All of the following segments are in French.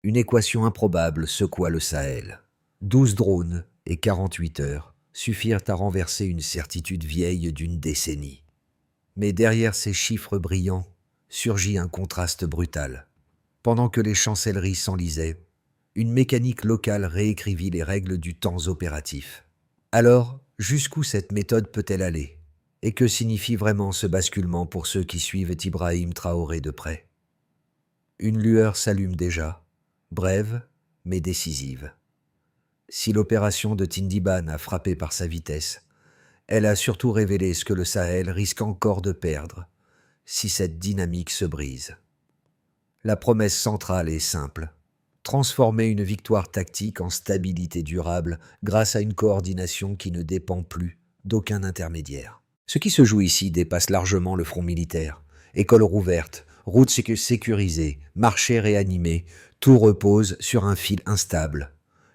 Une équation improbable secoua le Sahel. 12 drones et 48 heures suffirent à renverser une certitude vieille d'une décennie. Mais derrière ces chiffres brillants surgit un contraste brutal. Pendant que les chancelleries s'enlisaient, une mécanique locale réécrivit les règles du temps opératif. Alors, jusqu'où cette méthode peut-elle aller? Et que signifie vraiment ce basculement pour ceux qui suivent Ibrahim Traoré de près? Une lueur s'allume déjà, brève mais décisive. Si l'opération de Tindiban a frappé par sa vitesse, elle a surtout révélé ce que le Sahel risque encore de perdre si cette dynamique se brise. La promesse centrale est simple: transformer une victoire tactique en stabilité durable grâce à une coordination qui ne dépend plus d'aucun intermédiaire. Ce qui se joue ici dépasse largement le front militaire. Écoles rouvertes, routes sécurisées, marchés réanimés, tout repose sur un fil instable: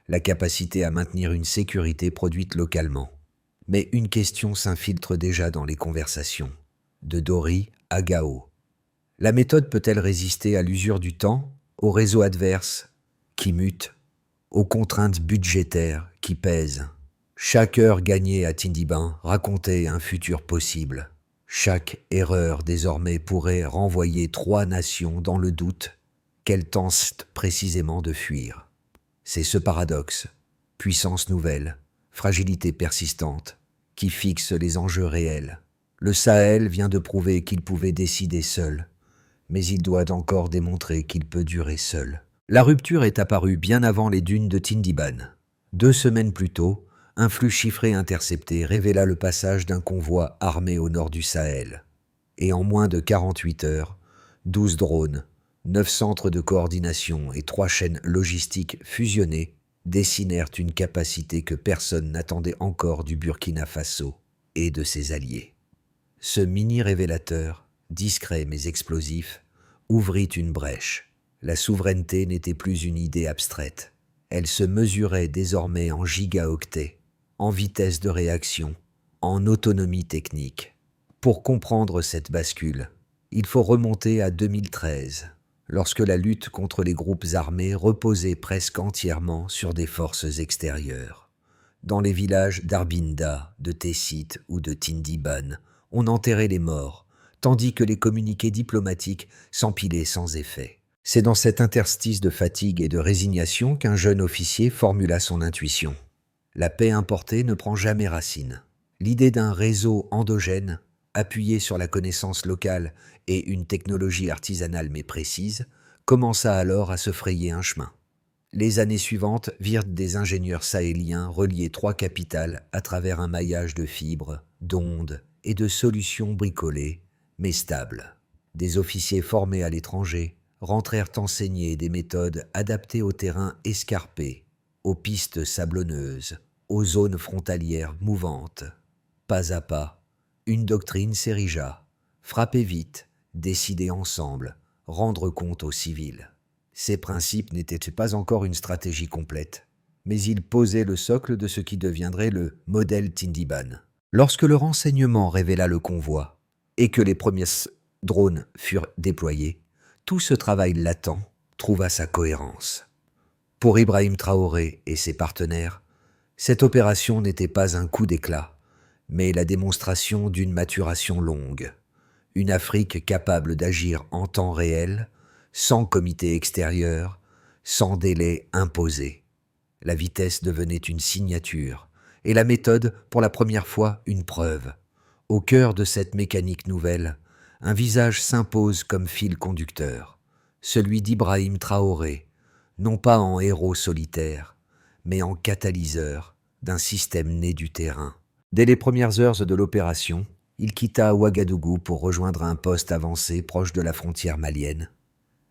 la capacité à maintenir une sécurité produite localement. Mais une question s'infiltre déjà dans les conversations. De Dori à Gao. La méthode peut-elle résister à l'usure du temps, aux réseaux adverses qui mutent, aux contraintes budgétaires qui pèsent? Chaque heure gagnée à Tindiban racontait un futur possible. Chaque erreur désormais pourrait renvoyer 3 nations dans le doute qu'elles tentent précisément de fuir. C'est ce paradoxe, puissance nouvelle, fragilité persistante, qui fixe les enjeux réels. Le Sahel vient de prouver qu'il pouvait décider seul, mais il doit encore démontrer qu'il peut durer seul. La rupture est apparue bien avant les dunes de Tindiban. 2 semaines plus tôt, un flux chiffré intercepté révéla le passage d'un convoi armé au nord du Sahel. Et en moins de 48 heures, 12 drones, 9 centres de coordination et 3 chaînes logistiques fusionnées dessinèrent une capacité que personne n'attendait encore du Burkina Faso et de ses alliés. Ce mini-révélateur, discret mais explosif, ouvrit une brèche. La souveraineté n'était plus une idée abstraite. Elle se mesurait désormais en gigaoctets, en vitesse de réaction, en autonomie technique. Pour comprendre cette bascule, il faut remonter à 2013, lorsque la lutte contre les groupes armés reposait presque entièrement sur des forces extérieures. Dans les villages d'Arbinda, de Tessit ou de Tindiban, on enterrait les morts, tandis que les communiqués diplomatiques s'empilaient sans effet. C'est dans cet interstice de fatigue et de résignation qu'un jeune officier formula son intuition. La paix importée ne prend jamais racine. L'idée d'un réseau endogène, appuyé sur la connaissance locale et une technologie artisanale mais précise, commença alors à se frayer un chemin. Les années suivantes virent des ingénieurs sahéliens relier 3 capitales à travers un maillage de fibres, d'ondes et de solutions bricolées, mais stables. Des officiers formés à l'étranger rentrèrent enseigner des méthodes adaptées aux terrains escarpés, aux pistes sablonneuses, aux zones frontalières mouvantes. Pas à pas, une doctrine s'érigea: frapper vite, décider ensemble, rendre compte aux civils. Ces principes n'étaient pas encore une stratégie complète, mais ils posaient le socle de ce qui deviendrait le modèle Tindiban. Lorsque le renseignement révéla le convoi et que les premiers drones furent déployés, tout ce travail latent trouva sa cohérence. Pour Ibrahim Traoré et ses partenaires, cette opération n'était pas un coup d'éclat, mais la démonstration d'une maturation longue. Une Afrique capable d'agir en temps réel, sans comité extérieur, sans délai imposé. La vitesse devenait une signature, et la méthode, pour la première fois, une preuve. Au cœur de cette mécanique nouvelle, un visage s'impose comme fil conducteur, celui d'Ibrahim Traoré, non pas en héros solitaire, mais en catalyseur d'un système né du terrain. Dès les premières heures de l'opération, il quitta Ouagadougou pour rejoindre un poste avancé proche de la frontière malienne.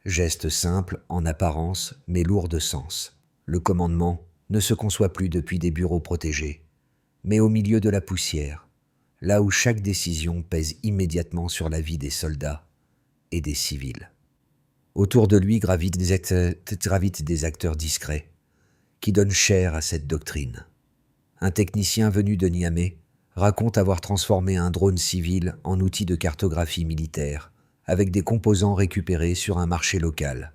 Geste simple en apparence, mais lourd de sens. Le commandement ne se conçoit plus depuis des bureaux protégés, mais au milieu de la poussière, là où chaque décision pèse immédiatement sur la vie des soldats et des civils. Autour de lui gravitent des acteurs discrets, qui donnent chair à cette doctrine. Un technicien venu de Niamey raconte avoir transformé un drone civil en outil de cartographie militaire, avec des composants récupérés sur un marché local.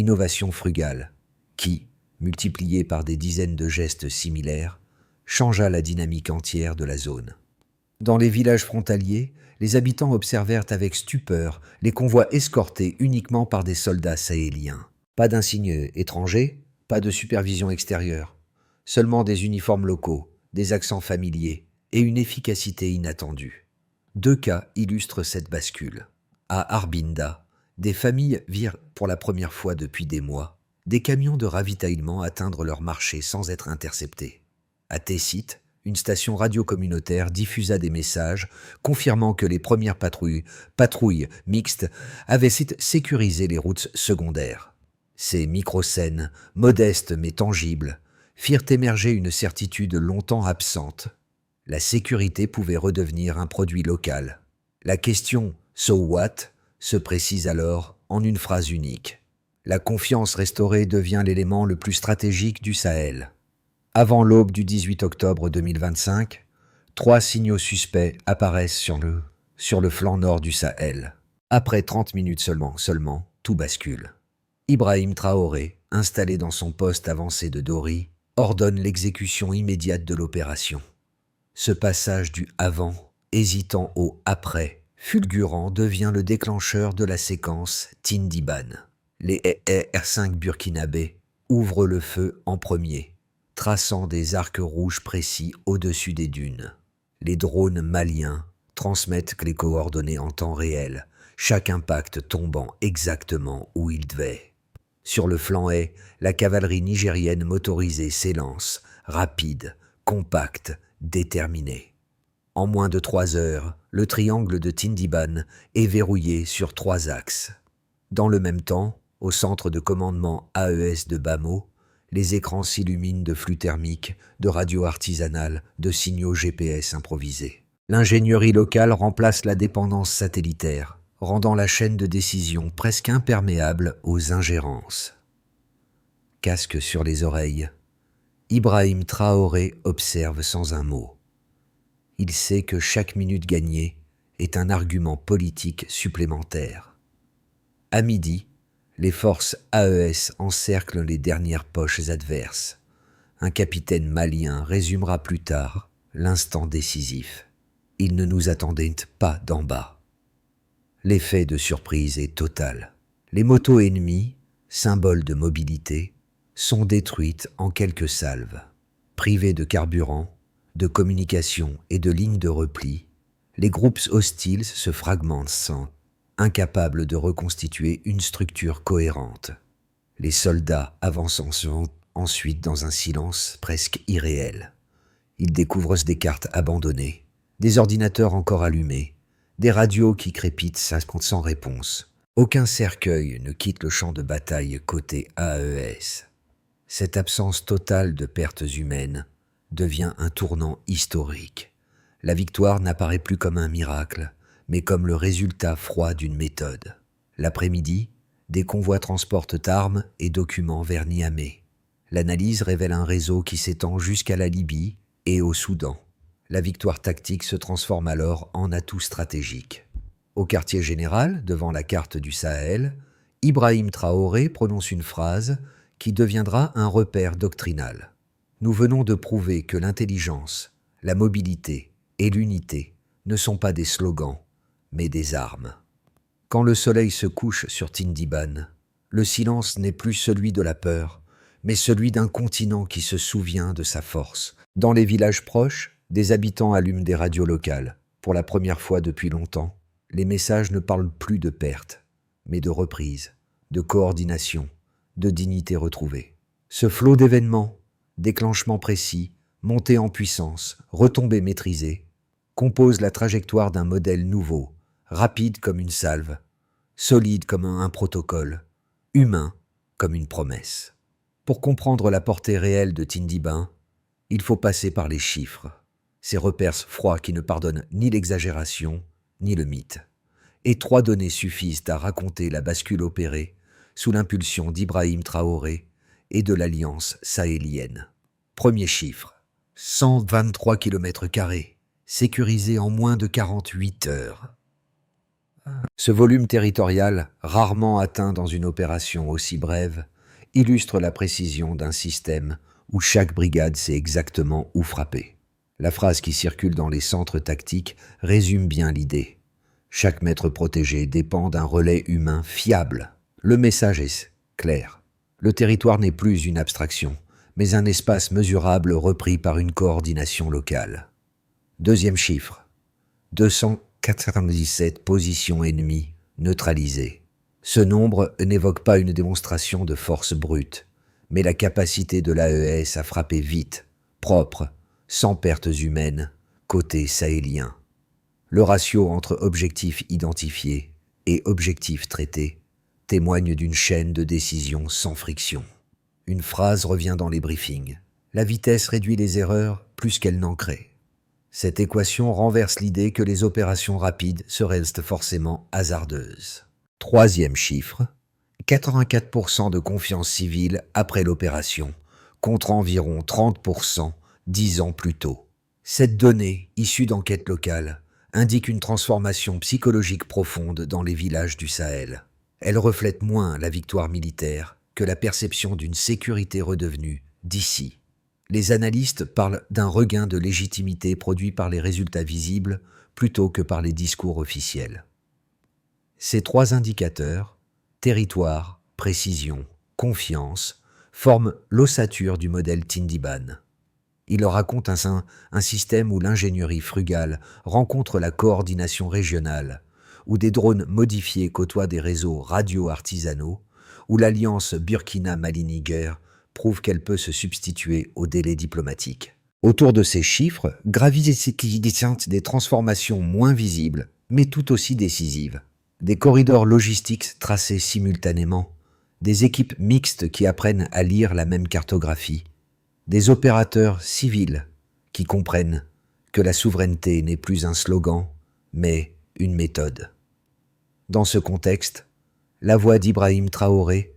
innovation frugale, qui, multipliée par des dizaines de gestes similaires, changea la dynamique entière de la zone. Dans les villages frontaliers, les habitants observèrent avec stupeur les convois escortés uniquement par des soldats sahéliens. Pas d'insignes étrangers, pas de supervision extérieure, seulement des uniformes locaux, des accents familiers et une efficacité inattendue. 2 cas illustrent cette bascule. À Arbinda, des familles virent pour la première fois depuis des mois des camions de ravitaillement atteindre leur marché sans être interceptés. À Tessit, une station radio communautaire diffusa des messages confirmant que les premières patrouilles mixtes, avaient sécurisé les routes secondaires. Ces micro-scènes, modestes mais tangibles, firent émerger une certitude longtemps absente. La sécurité pouvait redevenir un produit local. La question « So what ?» se précise alors en une phrase unique. La confiance restaurée devient l'élément le plus stratégique du Sahel. Avant l'aube du 18 octobre 2025, 3 signaux suspects apparaissent sur le flanc nord du Sahel. Après 30 minutes seulement, tout bascule. Ibrahim Traoré, installé dans son poste avancé de Dori, ordonne l'exécution immédiate de l'opération. Ce passage du « avant », hésitant au « après », fulgurant devient le déclencheur de la séquence Tindiban. Les R5 burkinabés ouvrent le feu en premier, traçant des arcs rouges précis au-dessus des dunes. Les drones maliens transmettent les coordonnées en temps réel, chaque impact tombant exactement où il devait. Sur le flanc est, la cavalerie nigérienne motorisée s'élance, rapide, compacte, déterminée. En moins de 3 heures, le triangle de Tindiban est verrouillé sur 3 axes. Dans le même temps, au centre de commandement AES de Bamo, les écrans s'illuminent de flux thermiques, de radios artisanales, de signaux GPS improvisés. L'ingénierie locale remplace la dépendance satellitaire, rendant la chaîne de décision presque imperméable aux ingérences. Casque sur les oreilles, Ibrahim Traoré observe sans un mot. Il sait que chaque minute gagnée est un argument politique supplémentaire. À midi, les forces AES encerclent les dernières poches adverses. Un capitaine malien résumera plus tard l'instant décisif. Ils ne nous attendaient pas d'en bas. L'effet de surprise est total. Les motos ennemies, symboles de mobilité, sont détruites en quelques salves. Privés de carburant, de communication et de lignes de repli, les groupes hostiles se fragmentent, incapables de reconstituer une structure cohérente. Les soldats avancent ensuite dans un silence presque irréel. Ils découvrent des cartes abandonnées, des ordinateurs encore allumés, des radios qui crépitent sans réponse. Aucun cercueil ne quitte le champ de bataille côté AES. Cette absence totale de pertes humaines devient un tournant historique. La victoire n'apparaît plus comme un miracle, mais comme le résultat froid d'une méthode. L'après-midi, des convois transportent armes et documents vers Niamey. L'analyse révèle un réseau qui s'étend jusqu'à la Libye et au Soudan. La victoire tactique se transforme alors en atout stratégique. Au quartier général, devant la carte du Sahel, Ibrahim Traoré prononce une phrase qui deviendra un repère doctrinal. Nous venons de prouver que l'intelligence, la mobilité et l'unité ne sont pas des slogans, mais des armes. Quand le soleil se couche sur Tindiban, le silence n'est plus celui de la peur, mais celui d'un continent qui se souvient de sa force. Dans les villages proches, des habitants allument des radios locales. Pour la première fois depuis longtemps, les messages ne parlent plus de pertes, mais de reprise, de coordination, de dignité retrouvée. Ce flot d'événements, déclenchement précis, montée en puissance, retombée maîtrisée, compose la trajectoire d'un modèle nouveau, rapide comme une salve, solide comme un protocole, humain comme une promesse. Pour comprendre la portée réelle de Tindiban, il faut passer par les chiffres, ces repères froids qui ne pardonnent ni l'exagération ni le mythe. Et 3 données suffisent à raconter la bascule opérée sous l'impulsion d'Ibrahim Traoré et de l'Alliance sahélienne. Premier chiffre, 123 km², sécurisés en moins de 48 heures. Ce volume territorial, rarement atteint dans une opération aussi brève, illustre la précision d'un système où chaque brigade sait exactement où frapper. La phrase qui circule dans les centres tactiques résume bien l'idée. Chaque mètre protégé dépend d'un relais humain fiable. Le message est clair. Le territoire n'est plus une abstraction, mais un espace mesurable repris par une coordination locale. Deuxième chiffre, 297 positions ennemies neutralisées. Ce nombre n'évoque pas une démonstration de force brute, mais la capacité de l'AES à frapper vite, propre, sans pertes humaines, côté sahélien. Le ratio entre objectifs identifiés et objectifs traités témoigne d'une chaîne de décision sans friction. Une phrase revient dans les briefings. La vitesse réduit les erreurs plus qu'elle n'en crée. Cette équation renverse l'idée que les opérations rapides se restent forcément hasardeuses. Troisième chiffre, 84% de confiance civile après l'opération, contre environ 30% 10 ans plus tôt. Cette donnée, issue d'enquêtes locales, indique une transformation psychologique profonde dans les villages du Sahel. Elle reflète moins la victoire militaire que la perception d'une sécurité redevenue d'ici. Les analystes parlent d'un regain de légitimité produit par les résultats visibles plutôt que par les discours officiels. Ces trois indicateurs, territoire, précision, confiance, forment l'ossature du modèle Tindiban. Il raconte un système où l'ingénierie frugale rencontre la coordination régionale, où des drones modifiés côtoient des réseaux radio-artisanaux, où l'alliance Burkina-Mali-Niger prouve qu'elle peut se substituer au délai diplomatique. Autour de ces chiffres gravitent des transformations moins visibles, mais tout aussi décisives. Des corridors logistiques tracés simultanément, des équipes mixtes qui apprennent à lire la même cartographie, des opérateurs civils qui comprennent que la souveraineté n'est plus un slogan, mais une méthode. Dans ce contexte, la voix d'Ibrahim Traoré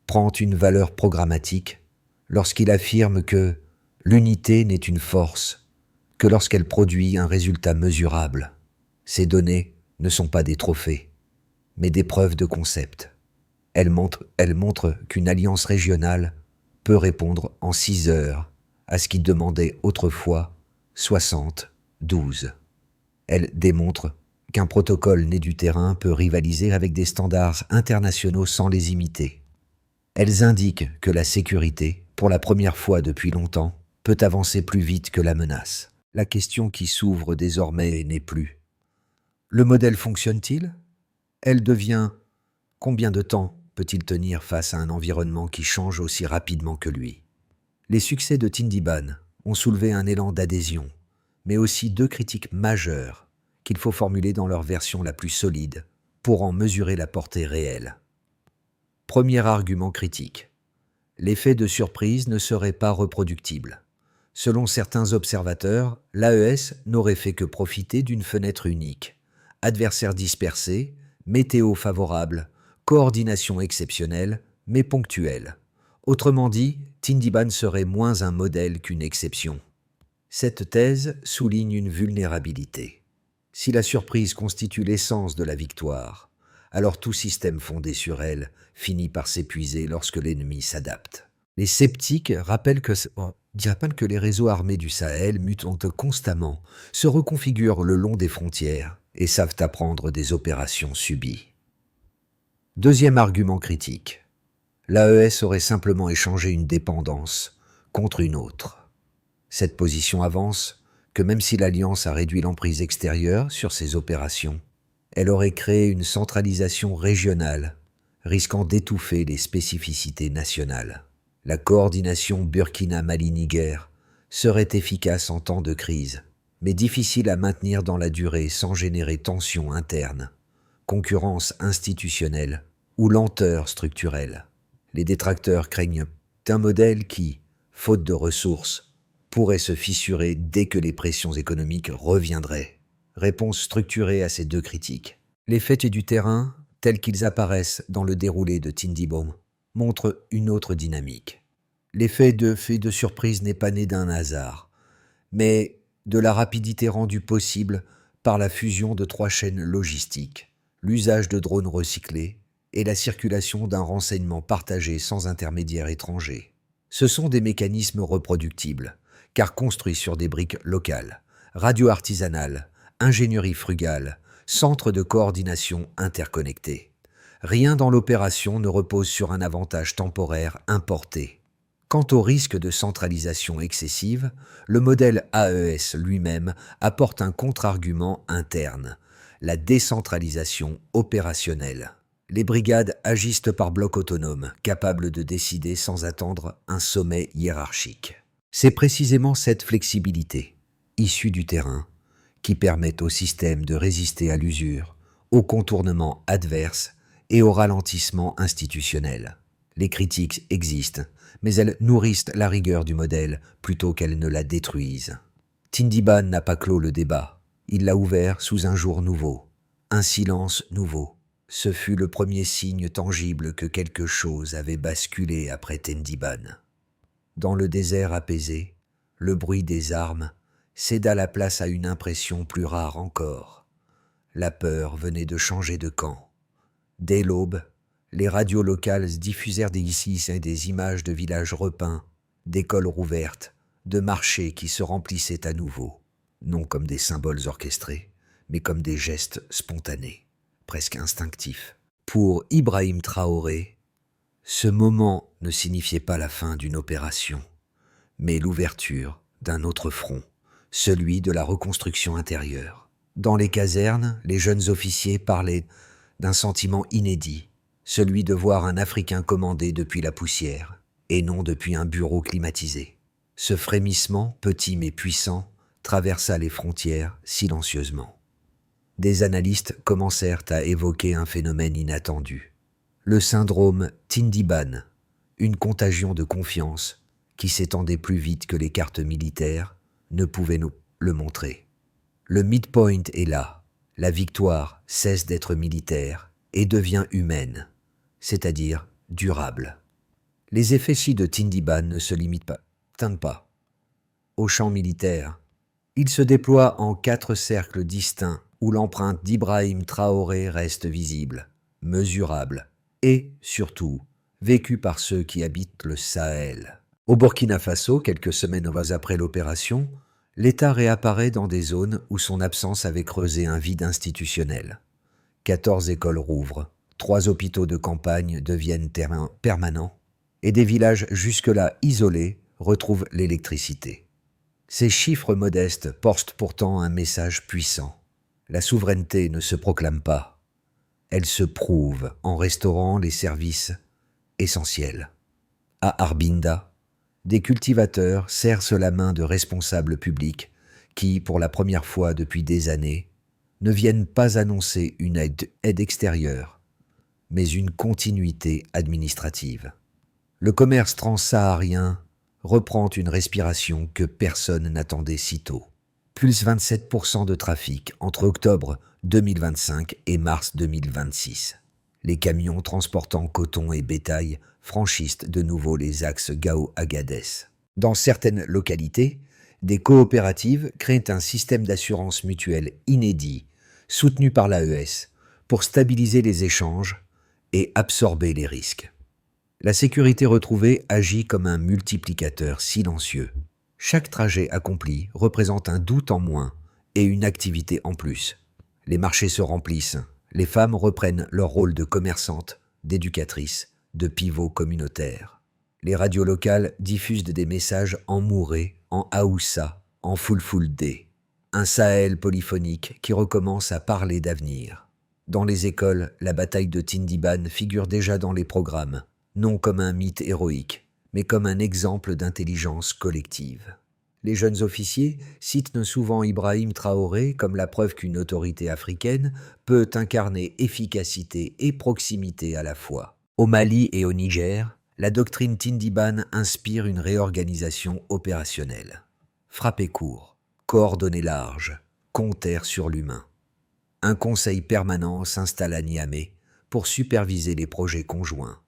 prend une valeur programmatique lorsqu'il affirme que l'unité n'est une force que lorsqu'elle produit un résultat mesurable. Ces données ne sont pas des trophées, mais des preuves de concept. Elles montrent qu'une alliance régionale peut répondre en 6 heures à ce qui demandait autrefois 72. Elles démontrent qu'un protocole né du terrain peut rivaliser avec des standards internationaux sans les imiter. Elles indiquent que la sécurité, pour la première fois depuis longtemps, peut avancer plus vite que la menace. La question qui s'ouvre désormais n'est plus « Le modèle fonctionne-t-il ?» Elle devient « Combien de temps peut-il tenir face à un environnement qui change aussi rapidement que lui ?» Les succès de Tindiban ont soulevé un élan d'adhésion, mais aussi 2 critiques majeures qu'il faut formuler dans leur version la plus solide pour en mesurer la portée réelle. Premier argument critique. L'effet de surprise ne serait pas reproductible. Selon certains observateurs, l'AES n'aurait fait que profiter d'une fenêtre unique. Adversaires dispersés, météo favorable, coordination exceptionnelle, mais ponctuelle. Autrement dit, Tindiban serait moins un modèle qu'une exception. Cette thèse souligne une vulnérabilité. Si la surprise constitue l'essence de la victoire, alors tout système fondé sur elle finit par s'épuiser lorsque l'ennemi s'adapte. Les sceptiques rappellent que les réseaux armés du Sahel mutent constamment, se reconfigurent le long des frontières et savent apprendre des opérations subies. Deuxième argument critique. L'AES aurait simplement échangé une dépendance contre une autre. Cette position avance que même si l'Alliance a réduit l'emprise extérieure sur ses opérations, elle aurait créé une centralisation régionale, risquant d'étouffer les spécificités nationales. La coordination Burkina-Mali-Niger serait efficace en temps de crise, mais difficile à maintenir dans la durée sans générer tensions internes, concurrence institutionnelle ou lenteur structurelle. Les détracteurs craignent un modèle qui, faute de ressources, pourrait se fissurer dès que les pressions économiques reviendraient. Réponse structurée à ces 2 critiques. Les faits du terrain, tels qu'ils apparaissent dans le déroulé de Tindiban, montrent une autre dynamique. L'effet de surprise n'est pas né d'un hasard, mais de la rapidité rendue possible par la fusion de 3 chaînes logistiques, l'usage de drones recyclés et la circulation d'un renseignement partagé sans intermédiaire étranger. Ce sont des mécanismes reproductibles, car construits sur des briques locales, radio artisanales, ingénierie frugale, centres de coordination interconnectés. Rien dans l'opération ne repose sur un avantage temporaire importé. Quant au risque de centralisation excessive, le modèle AES lui-même apporte un contre-argument interne, la décentralisation opérationnelle. Les brigades agissent par blocs autonomes, capables de décider sans attendre un sommet hiérarchique. C'est précisément cette flexibilité, issue du terrain, qui permet au système de résister à l'usure, au contournement adverse et au ralentissement institutionnel. Les critiques existent, mais elles nourrissent la rigueur du modèle plutôt qu'elles ne la détruisent. Tindiban n'a pas clos le débat, il l'a ouvert sous un jour nouveau, un silence nouveau. Ce fut le premier signe tangible que quelque chose avait basculé après Tindiban. Dans le désert apaisé, le bruit des armes céda la place à une impression plus rare encore. La peur venait de changer de camp. Dès l'aube, les radios locales diffusèrent des images de villages repeints, d'écoles rouvertes, de marchés qui se remplissaient à nouveau, non comme des symboles orchestrés, mais comme des gestes spontanés, presque instinctifs. Pour Ibrahim Traoré, ce moment ne signifiait pas la fin d'une opération, mais l'ouverture d'un autre front, celui de la reconstruction intérieure. Dans les casernes, les jeunes officiers parlaient d'un sentiment inédit, celui de voir un Africain commander depuis la poussière, et non depuis un bureau climatisé. Ce frémissement, petit mais puissant, traversa les frontières silencieusement. Des analystes commencèrent à évoquer un phénomène inattendu. Le syndrome Tindiban, une contagion de confiance qui s'étendait plus vite que les cartes militaires ne pouvaient nous le montrer. Le midpoint est là, la victoire cesse d'être militaire et devient humaine, c'est-à-dire durable. Les effets de Tindiban ne se limitent pas au champ militaire. Il se déploie en 4 cercles distincts où l'empreinte d'Ibrahim Traoré reste visible, mesurable et, surtout, vécue par ceux qui habitent le Sahel. Au Burkina Faso, quelques semaines après l'opération, l'État réapparaît dans des zones où son absence avait creusé un vide institutionnel. 14 écoles rouvrent, 3 hôpitaux de campagne deviennent terrains permanents, et des villages jusque-là isolés retrouvent l'électricité. Ces chiffres modestes portent pourtant un message puissant. La souveraineté ne se proclame pas, elle se prouve en restaurant les services essentiels. À Arbinda, des cultivateurs serrent la main de responsables publics qui, pour la première fois depuis des années, ne viennent pas annoncer une aide extérieure, mais une continuité administrative. Le commerce transsaharien reprend une respiration que personne n'attendait si tôt. Plus 27% de trafic entre octobre 2025 et mars 2026. Les camions transportant coton et bétail franchissent de nouveau les axes Gao-Agadez. Dans certaines localités, des coopératives créent un système d'assurance mutuelle inédit, soutenu par l'AES, pour stabiliser les échanges et absorber les risques. La sécurité retrouvée agit comme un multiplicateur silencieux. Chaque trajet accompli représente un doute en moins et une activité en plus. Les marchés se remplissent, les femmes reprennent leur rôle de commerçantes, d'éducatrices, de pivots communautaires. Les radios locales diffusent des messages en mouré, en haoussa, en fulfulde. Un Sahel polyphonique qui recommence à parler d'avenir. Dans les écoles, la bataille de Tindiban figure déjà dans les programmes, non comme un mythe héroïque, mais comme un exemple d'intelligence collective. Les jeunes officiers citent souvent Ibrahim Traoré comme la preuve qu'une autorité africaine peut incarner efficacité et proximité à la fois. Au Mali et au Niger, la doctrine Tindiban inspire une réorganisation opérationnelle. Frapper court, coordonner large, compter sur l'humain. Un conseil permanent s'installe à Niamey pour superviser les projets conjoints,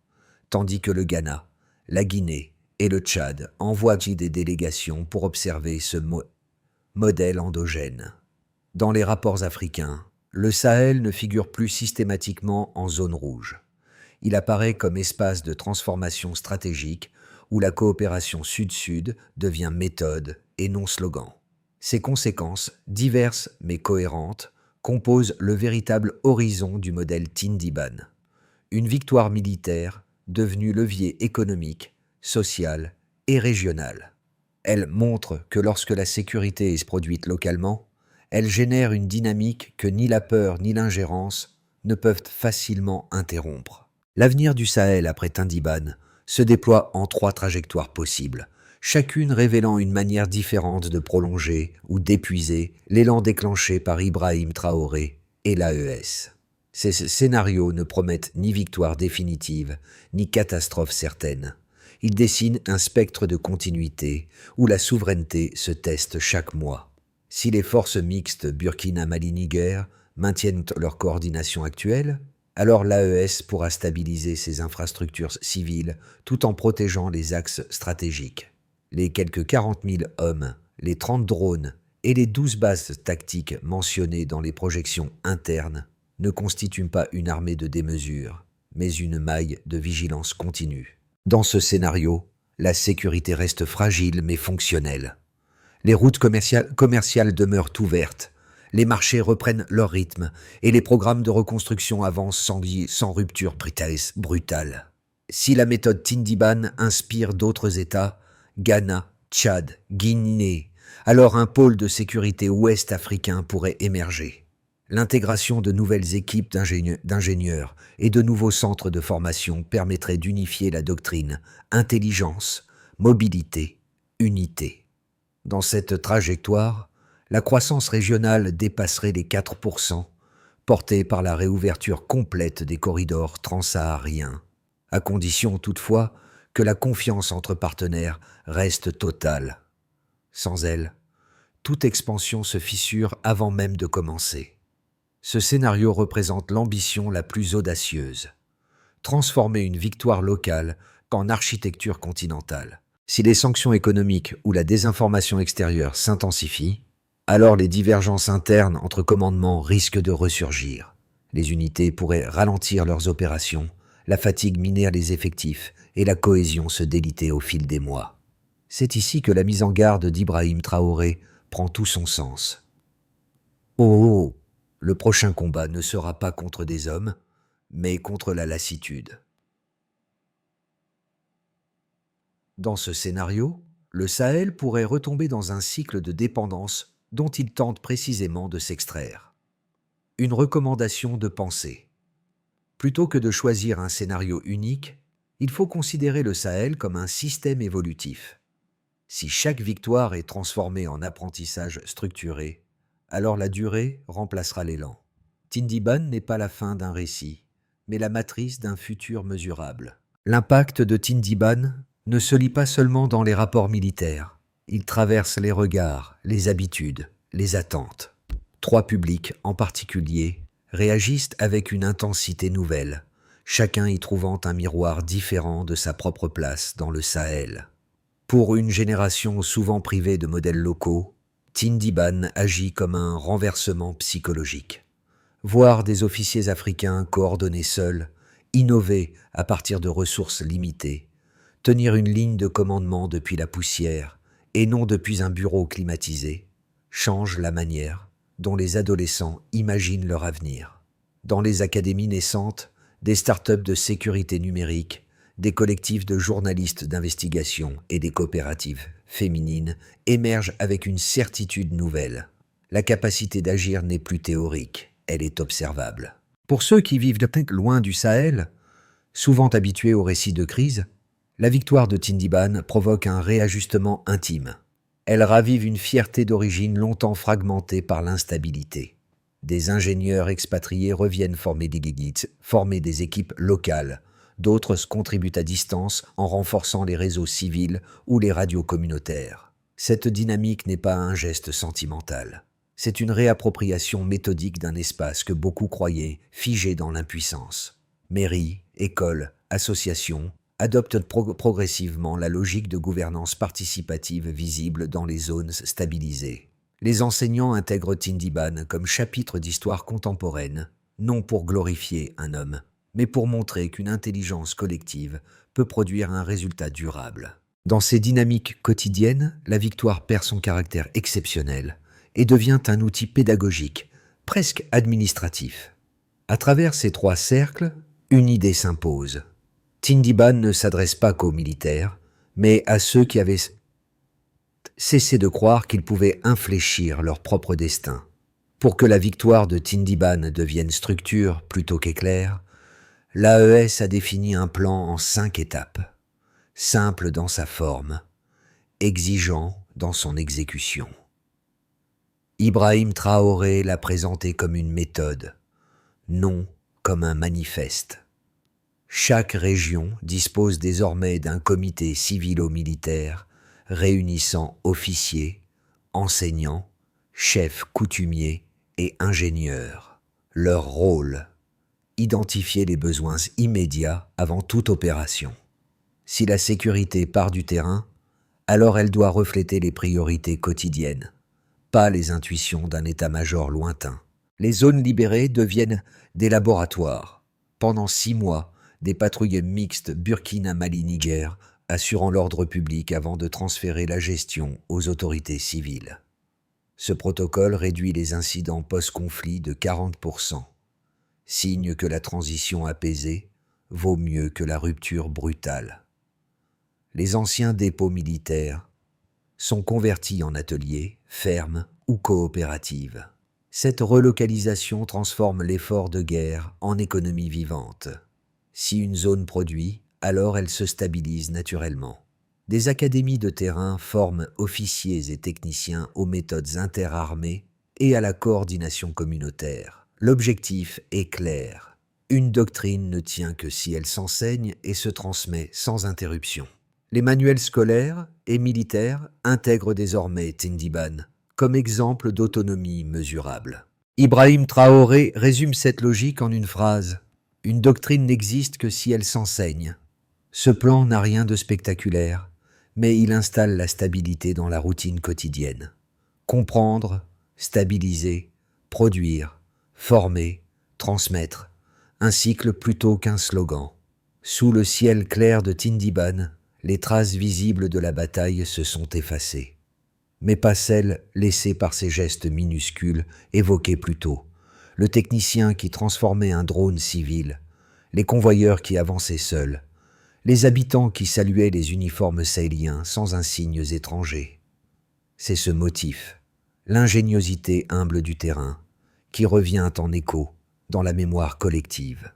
tandis que le Ghana, la Guinée et le Tchad envoient des délégations pour observer ce modèle endogène. Dans les rapports africains, Le Sahel ne figure plus systématiquement en zone rouge. Il apparaît comme espace de transformation stratégique où la coopération sud-sud devient méthode et non slogan. Ses conséquences, diverses mais cohérentes, composent le véritable horizon du modèle Tindiban. Une victoire militaire devenue levier économique, social et régional. Elle montre que lorsque la sécurité est produite localement, elle génère une dynamique que ni la peur ni l'ingérence ne peuvent facilement interrompre. L'avenir du Sahel après Tindiban se déploie en 3 trajectoires possibles, chacune révélant une manière différente de prolonger ou d'épuiser l'élan déclenché par Ibrahim Traoré et l'AES. Ces scénarios ne promettent ni victoire définitive, ni catastrophe certaine. Ils dessinent un spectre de continuité où la souveraineté se teste chaque mois. Si les forces mixtes Burkina-Mali-Niger maintiennent leur coordination actuelle, alors l'AES pourra stabiliser ses infrastructures civiles tout en protégeant les axes stratégiques. Les quelques 40 000 hommes, les 30 drones et les 12 bases tactiques mentionnées dans les projections internes ne constituent pas une armée de démesure, mais une maille de vigilance continue. Dans ce scénario, la sécurité reste fragile mais fonctionnelle. Les routes commerciales demeurent ouvertes, les marchés reprennent leur rythme et les programmes de reconstruction avancent sans rupture brutale. Si la méthode Tindiban inspire d'autres États, Ghana, Tchad, Guinée, alors un pôle de sécurité ouest africain pourrait émerger. L'intégration de nouvelles équipes d'ingénieurs et de nouveaux centres de formation permettrait d'unifier la doctrine intelligence, mobilité, unité. Dans cette trajectoire, la croissance régionale dépasserait les 4%, portée par la réouverture complète des corridors transsahariens, à condition toutefois que la confiance entre partenaires reste totale. Sans elle, toute expansion se fissure avant même de commencer. Ce scénario représente l'ambition la plus audacieuse. Transformer une victoire locale en architecture continentale. Si les sanctions économiques ou la désinformation extérieure s'intensifient, alors les divergences internes entre commandements risquent de ressurgir. Les unités pourraient ralentir leurs opérations, la fatigue minère les effectifs et la cohésion se déliter au fil des mois. C'est ici que la mise en garde d'Ibrahim Traoré prend tout son sens. Oh, le prochain combat ne sera pas contre des hommes, mais contre la lassitude. Dans ce scénario, le Sahel pourrait retomber dans un cycle de dépendance dont il tente précisément de s'extraire. Une recommandation de pensée. Plutôt que de choisir un scénario unique, il faut considérer le Sahel comme un système évolutif. Si chaque victoire est transformée en apprentissage structuré, alors la durée remplacera l'élan. Tindiban n'est pas la fin d'un récit, mais la matrice d'un futur mesurable. L'impact de Tindiban ne se lit pas seulement dans les rapports militaires. Il traverse les regards, les habitudes, les attentes. 3 publics, en particulier, réagissent avec une intensité nouvelle, chacun y trouvant un miroir différent de sa propre place dans le Sahel. Pour une génération souvent privée de modèles locaux, Tindiban agit comme un renversement psychologique. Voir des officiers africains coordonnés seuls, innover à partir de ressources limitées, tenir une ligne de commandement depuis la poussière et non depuis un bureau climatisé, change la manière dont les adolescents imaginent leur avenir. Dans les académies naissantes, des startups de sécurité numérique, des collectifs de journalistes d'investigation et des coopératives féminines émergent avec une certitude nouvelle. La capacité d'agir n'est plus théorique, elle est observable. Pour ceux qui vivent loin du Sahel, souvent habitués aux récits de crise, la victoire de Tindiban provoque un réajustement intime. Elle ravive une fierté d'origine longtemps fragmentée par l'instabilité. Des ingénieurs expatriés reviennent former des équipes locales. D'autres contribuent à distance en renforçant les réseaux civils ou les radios communautaires. Cette dynamique n'est pas un geste sentimental. C'est une réappropriation méthodique d'un espace que beaucoup croyaient figé dans l'impuissance. Mairies, écoles, associations adoptent progressivement la logique de gouvernance participative visible dans les zones stabilisées. Les enseignants intègrent Tindiban comme chapitre d'histoire contemporaine, non pour glorifier un homme, mais pour montrer qu'une intelligence collective peut produire un résultat durable. Dans ces dynamiques quotidiennes, la victoire perd son caractère exceptionnel et devient un outil pédagogique, presque administratif. À travers ces 3 cercles, une idée s'impose. Tindiban ne s'adresse pas qu'aux militaires, mais à ceux qui avaient cessé de croire qu'ils pouvaient infléchir leur propre destin. Pour que la victoire de Tindiban devienne structure plutôt qu'éclair, l'AES a défini un plan en 5 étapes, simple dans sa forme, exigeant dans son exécution. Ibrahim Traoré l'a présenté comme une méthode, non comme un manifeste. Chaque région dispose désormais d'un comité civilo-militaire réunissant officiers, enseignants, chefs coutumiers et ingénieurs. Leur rôle, identifier les besoins immédiats avant toute opération. Si la sécurité part du terrain, alors elle doit refléter les priorités quotidiennes, pas les intuitions d'un état-major lointain. Les zones libérées deviennent des laboratoires. Pendant 6 mois, des patrouilles mixtes Burkina-Mali-Niger assurant l'ordre public avant de transférer la gestion aux autorités civiles. Ce protocole réduit les incidents post-conflit de 40%, signe que la transition apaisée vaut mieux que la rupture brutale. Les anciens dépôts militaires sont convertis en ateliers, fermes ou coopératives. Cette relocalisation transforme l'effort de guerre en économie vivante. Si une zone produit, alors elle se stabilise naturellement. Des académies de terrain forment officiers et techniciens aux méthodes interarmées et à la coordination communautaire. L'objectif est clair. Une doctrine ne tient que si elle s'enseigne et se transmet sans interruption. Les manuels scolaires et militaires intègrent désormais Tindiban comme exemple d'autonomie mesurable. Ibrahim Traoré résume cette logique en une phrase. Une doctrine n'existe que si elle s'enseigne. Ce plan n'a rien de spectaculaire, mais il installe la stabilité dans la routine quotidienne. Comprendre, stabiliser, produire, former, transmettre, un cycle plutôt qu'un slogan. Sous le ciel clair de Tindiban, les traces visibles de la bataille se sont effacées, mais pas celles laissées par ces gestes minuscules évoqués plus tôt. Le technicien qui transformait un drone civil, les convoyeurs qui avançaient seuls, les habitants qui saluaient les uniformes sahéliens sans insignes étrangers. C'est ce motif, l'ingéniosité humble du terrain, qui revient en écho dans la mémoire collective.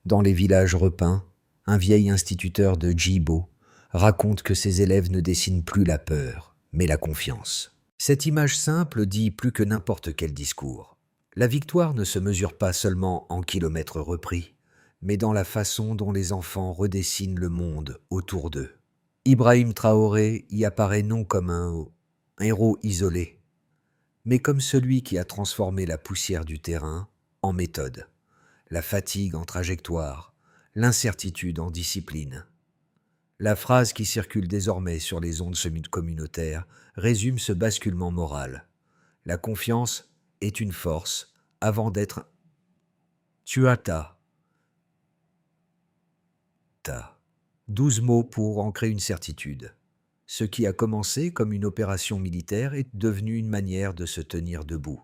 Dans les villages repeints, un vieil instituteur de Djibo raconte que ses élèves ne dessinent plus la peur, mais la confiance. Cette image simple dit plus que n'importe quel discours. La victoire ne se mesure pas seulement en kilomètres repris, mais dans la façon dont les enfants redessinent le monde autour d'eux. Ibrahim Traoré y apparaît non comme un héros isolé, mais comme celui qui a transformé la poussière du terrain en méthode, la fatigue en trajectoire, l'incertitude en discipline. La phrase qui circule désormais sur les ondes communautaires résume ce basculement moral. La confiance est une force avant d'être tuata. 12 mots pour ancrer une certitude. Ce qui a commencé comme une opération militaire est devenu une manière de se tenir debout.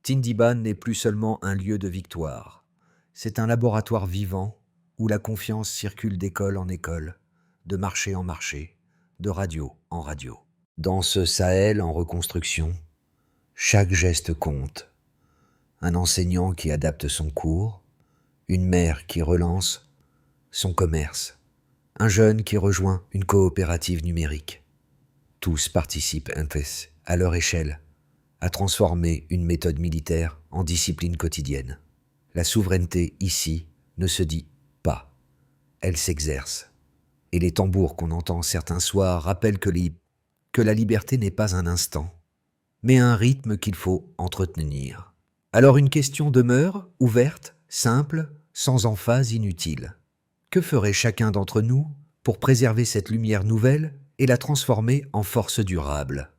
Tindiban n'est plus seulement un lieu de victoire. C'est un laboratoire vivant où la confiance circule d'école en école, de marché en marché, de radio en radio. Dans ce Sahel en reconstruction, chaque geste compte. Un enseignant qui adapte son cours, une mère qui relance son commerce, un jeune qui rejoint une coopérative numérique. Tous participent à leur échelle à transformer une méthode militaire en discipline quotidienne. La souveraineté ici ne se dit pas, elle s'exerce. Et les tambours qu'on entend certains soirs rappellent que la liberté n'est pas un instant, mais un rythme qu'il faut entretenir. Alors une question demeure, ouverte, simple, sans emphase inutile. Que ferait chacun d'entre nous pour préserver cette lumière nouvelle et la transformer en force durable ?